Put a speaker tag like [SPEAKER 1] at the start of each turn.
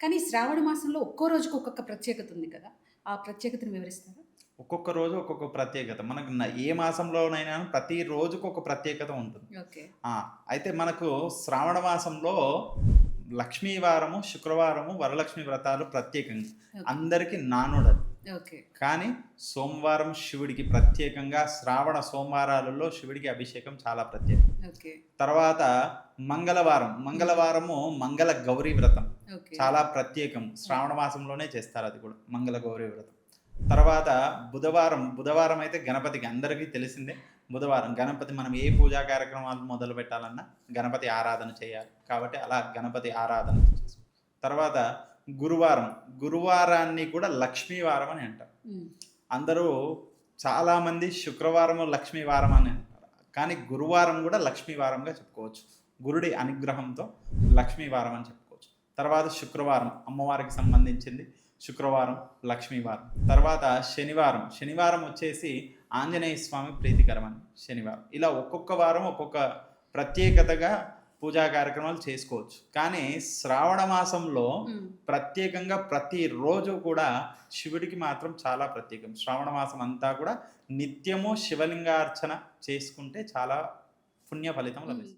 [SPEAKER 1] కానీ శ్రావణ మాసంలో ఒక్కో రోజుకి ఒక్కొక్క ప్రత్యేకత ఉంది కదా! ఆ ప్రత్యేకతను వివరిస్తారా?
[SPEAKER 2] ఒక్కొక్క రోజు ఒక్కొక్క ప్రత్యేకత. మనకు ఏ మాసంలోనైనా ప్రతి రోజుకొక ప్రత్యేకత ఉంటుంది.
[SPEAKER 1] ఓకే.
[SPEAKER 2] ఆ! అయితే మనకు శ్రావణ మాసంలో లక్ష్మీ వారము, శుక్రవారము వరలక్ష్మి వ్రతాలు ప్రత్యేకంగా.
[SPEAKER 1] ఓకే.
[SPEAKER 2] అందరికి నానుడది.
[SPEAKER 1] ఓకే.
[SPEAKER 2] కానీ సోమవారం శివుడికి ప్రత్యేకంగా శ్రావణ సోమవారాలలో శివుడికి అభిషేకం చాలా ప్రత్యేకం.
[SPEAKER 1] ఓకే.
[SPEAKER 2] తర్వాత మంగళవారము మంగళ గౌరీ వ్రతం.
[SPEAKER 1] ఓకే.
[SPEAKER 2] చాలా ప్రత్యేకం. శ్రావణ మాసంలోనే చేస్తారు అది కూడా. మంగళ గౌరీ వ్రతం. తర్వాత బుధవారం అయితే గణపతికి అందరికీ తెలిసిందే. బుధవారం గణపతి మనం ఏ పూజా కార్యక్రమాలు మొదలు పెట్టాలన్నా గణపతి ఆరాధన చేయాలి. కాబట్టి అలా గణపతి ఆరాధన చేస్తాం. తర్వాత గురువారాన్ని కూడా లక్ష్మీ వారం అని అంటారు.
[SPEAKER 1] హ్మ్.
[SPEAKER 2] అందరూ చాలామంది శుక్రవారము లక్ష్మీ వారం అని అంటారు. కానీ గురువారం కూడా లక్ష్మీ వారంగా చెప్పుకోవచ్చు. గురుడి అనుగ్రహంతో లక్ష్మీ వారం అని చెప్పుకోవచ్చు. తర్వాత శుక్రవారం అమ్మవారికి సంబంధించింది. శుక్రవారం లక్ష్మీవారం. తర్వాత శనివారం వచ్చేసి ఆంజనేయ స్వామి ప్రీతికరమని శనివారం. ఇలా ఒక్కొక్క వారం ఒక్కొక్క ప్రత్యేకతగా పూజా కార్యక్రమాలు చేసుకోవచ్చు. కానీ శ్రావణ మాసంలో
[SPEAKER 1] హ్మ్.
[SPEAKER 2] ప్రత్యేకంగా ప్రతిరోజు కూడా శివుడికి మాత్రం చాలా ప్రత్యేకం. శ్రావణ మాసం అంతా కూడా నిత్యము శివలింగార్చన చేసుకుంటే చాలా పుణ్య ఫలితం
[SPEAKER 1] హ్మ్.
[SPEAKER 2] లభిస్తుంది.